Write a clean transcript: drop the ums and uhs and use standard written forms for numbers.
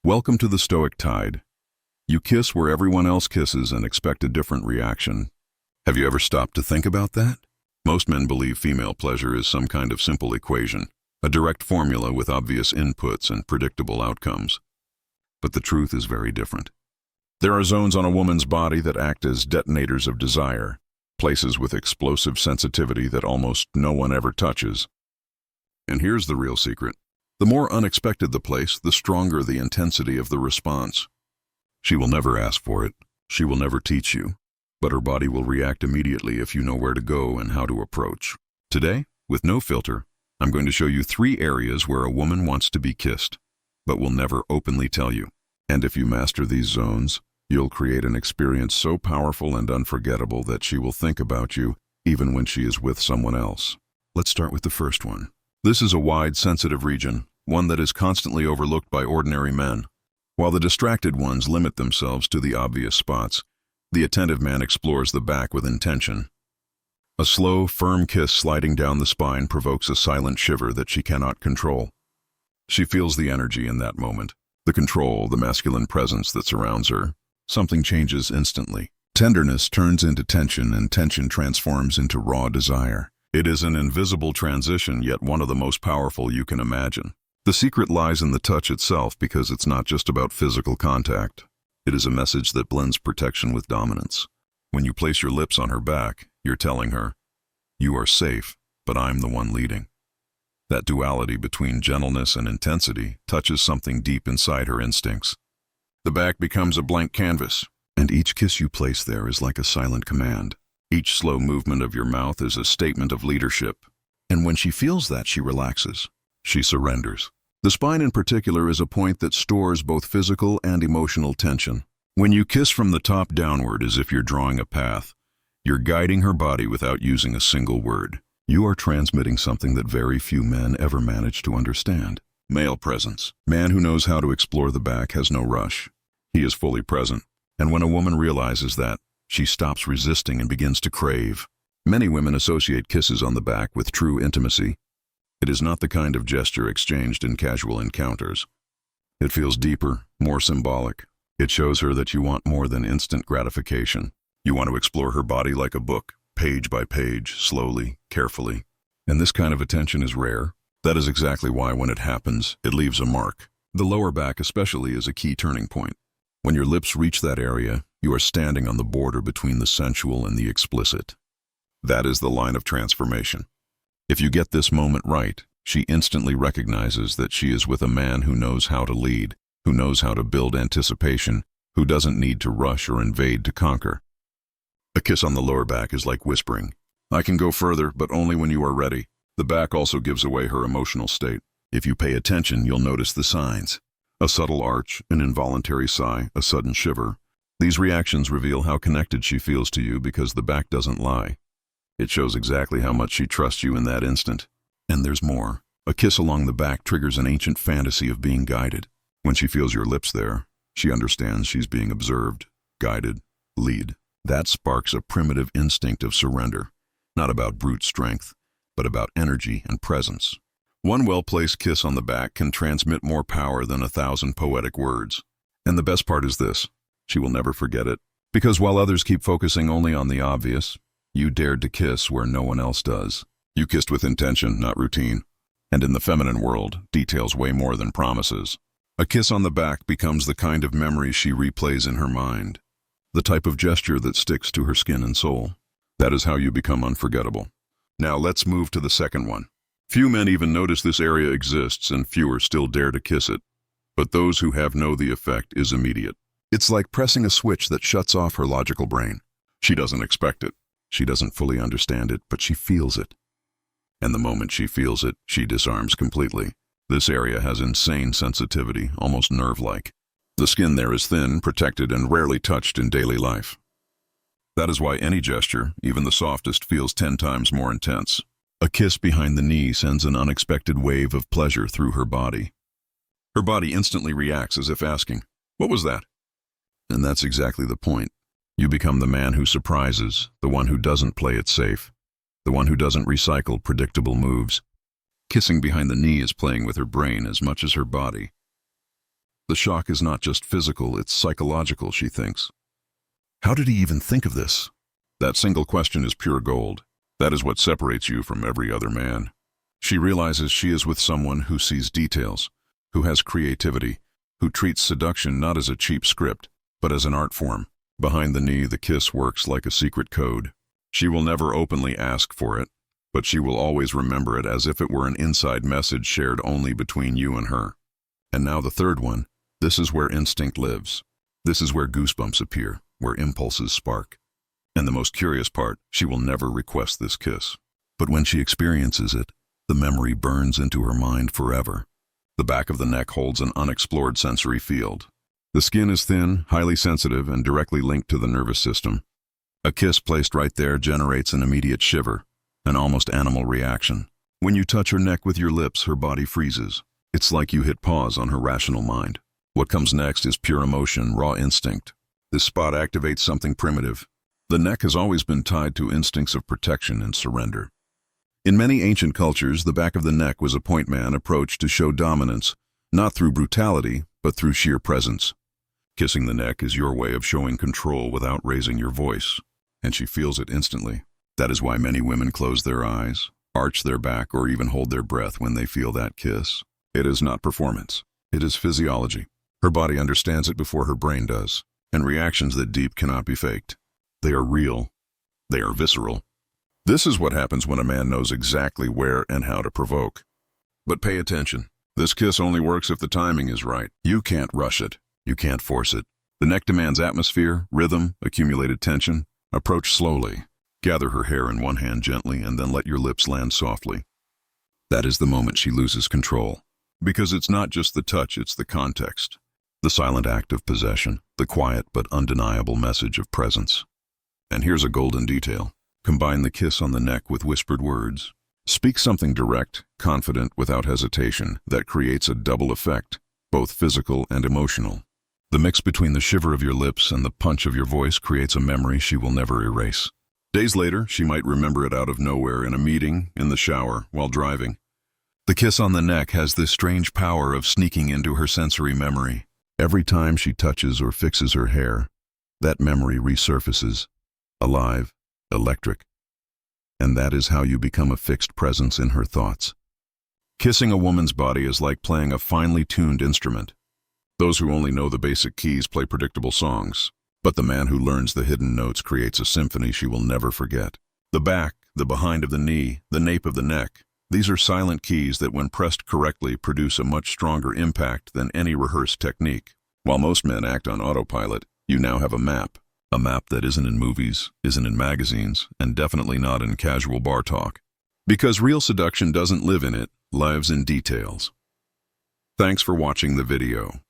Welcome to the Stoic Tide. You kiss where everyone else kisses and expect a different reaction. Have you ever stopped to think about that? Most men believe female pleasure is some kind of simple equation, a direct formula with obvious inputs and predictable outcomes. But the truth is very different. There are zones on a woman's body that act as detonators of desire, places with explosive sensitivity that almost no one ever touches. And here's the real secret. The more unexpected the place, the stronger the intensity of the response. She will never ask for it. She will never teach you. But her body will react immediately if you know where to go and how to approach. Today, with no filter, I'm going to show you 3 areas where a woman wants to be kissed, but will never openly tell you. And if you master these zones, you'll create an experience so powerful and unforgettable that she will think about you even when she is with someone else. Let's start with the first one. This is a wide, sensitive region, one that is constantly overlooked by ordinary men. While the distracted ones limit themselves to the obvious spots, the attentive man explores the back with intention. A slow, firm kiss sliding down the spine provokes a silent shiver that she cannot control. She feels the energy in that moment, the control, the masculine presence that surrounds her. Something changes instantly. Tenderness turns into tension, and tension transforms into raw desire. It is an invisible transition, yet one of the most powerful you can imagine. The secret lies in the touch itself, because it's not just about physical contact. It is a message that blends protection with dominance. When you place your lips on her back, you're telling her, "You are safe, but I'm the one leading." That duality between gentleness and intensity touches something deep inside her instincts. The back becomes a blank canvas, and each kiss you place there is like a silent command. Each slow movement of your mouth is a statement of leadership. And when she feels that, she relaxes. She surrenders. The spine in particular is a point that stores both physical and emotional tension. When you kiss from the top downward as if you're drawing a path, you're guiding her body without using a single word. You are transmitting something that very few men ever manage to understand. Male presence. Man who knows how to explore the back has no rush. He is fully present. And when a woman realizes that, she stops resisting and begins to crave. Many women associate kisses on the back with true intimacy. It is not the kind of gesture exchanged in casual encounters. It feels deeper, more symbolic. It shows her that you want more than instant gratification. You want to explore her body like a book, page by page, slowly, carefully. And this kind of attention is rare. That is exactly why when it happens, it leaves a mark. The lower back especially is a key turning point. When your lips reach that area, you are standing on the border between the sensual and the explicit. That is the line of transformation. If you get this moment right, she instantly recognizes that she is with a man who knows how to lead, who knows how to build anticipation, who doesn't need to rush or invade to conquer. A kiss on the lower back is like whispering, "I can go further, but only when you are ready." The back also gives away her emotional state. If you pay attention, you'll notice the signs. A subtle arch, an involuntary sigh, a sudden shiver. These reactions reveal how connected she feels to you because the back doesn't lie. It shows exactly how much she trusts you in that instant. And there's more. A kiss along the back triggers an ancient fantasy of being guided. When she feels your lips there, she understands she's being observed, guided, lead. That sparks a primitive instinct of surrender, not about brute strength, but about energy and presence. One well-placed kiss on the back can transmit more power than 1,000 poetic words. And the best part is this. She will never forget it. Because while others keep focusing only on the obvious, you dared to kiss where no one else does. You kissed with intention, not routine. And in the feminine world, details weigh more than promises. A kiss on the back becomes the kind of memory she replays in her mind. The type of gesture that sticks to her skin and soul. That is how you become unforgettable. Now let's move to the second one. Few men even notice this area exists, and fewer still dare to kiss it. But those who have know the effect is immediate. It's like pressing a switch that shuts off her logical brain. She doesn't expect it. She doesn't fully understand it, but she feels it. And the moment she feels it, she disarms completely. This area has insane sensitivity, almost nerve-like. The skin there is thin, protected, and rarely touched in daily life. That is why any gesture, even the softest, feels 10 times more intense. A kiss behind the knee sends an unexpected wave of pleasure through her body. Her body instantly reacts as if asking, "What was that?" And that's exactly the point. You become the man who surprises, the one who doesn't play it safe, the one who doesn't recycle predictable moves. Kissing behind the knee is playing with her brain as much as her body. The shock is not just physical, it's psychological, she thinks. How did he even think of this? That single question is pure gold. That is what separates you from every other man. She realizes she is with someone who sees details, who has creativity, who treats seduction not as a cheap script, but as an art form. Behind the knee, the kiss works like a secret code. She will never openly ask for it, but she will always remember it as if it were an inside message shared only between you and her. And now the third one. This is where instinct lives. This is where goosebumps appear, where impulses spark. And the most curious part, she will never request this kiss. But when she experiences it, the memory burns into her mind forever. The back of the neck holds an unexplored sensory field. The skin is thin, highly sensitive, and directly linked to the nervous system. A kiss placed right there generates an immediate shiver, an almost animal reaction. When you touch her neck with your lips, her body freezes. It's like you hit pause on her rational mind. What comes next is pure emotion, raw instinct. This spot activates something primitive. The neck has always been tied to instincts of protection and surrender. In many ancient cultures, the back of the neck was a point man approach to show dominance, not through brutality, but through sheer presence. Kissing the neck is your way of showing control without raising your voice, and she feels it instantly. That is why many women close their eyes, arch their back, or even hold their breath when they feel that kiss. It is not performance. It is physiology. Her body understands it before her brain does, and reactions that deep cannot be faked. They are real. They are visceral. This is what happens when a man knows exactly where and how to provoke. But pay attention. This kiss only works if the timing is right. You can't rush it. You can't force it. The neck demands atmosphere, rhythm, accumulated tension. Approach slowly. Gather her hair in one hand gently and then let your lips land softly. That is the moment she loses control. Because it's not just the touch, it's the context. The silent act of possession, the quiet but undeniable message of presence. And here's a golden detail. Combine the kiss on the neck with whispered words. Speak something direct, confident, without hesitation, that creates a double effect, both physical and emotional. The mix between the shiver of your lips and the punch of your voice creates a memory she will never erase. Days later, she might remember it out of nowhere, in a meeting, in the shower, while driving. The kiss on the neck has this strange power of sneaking into her sensory memory. Every time she touches or fixes her hair, that memory resurfaces, alive, electric. And that is how you become a fixed presence in her thoughts. Kissing a woman's body is like playing a finely tuned instrument. Those who only know the basic keys play predictable songs, but the man who learns the hidden notes creates a symphony she will never forget. The back, the behind of the knee, the nape of the neck, these are silent keys that when pressed correctly produce a much stronger impact than any rehearsed technique. While most men act on autopilot, you now have a map that isn't in movies, isn't in magazines, and definitely not in casual bar talk. Because real seduction doesn't live in it, lives in details. Thanks for watching the video.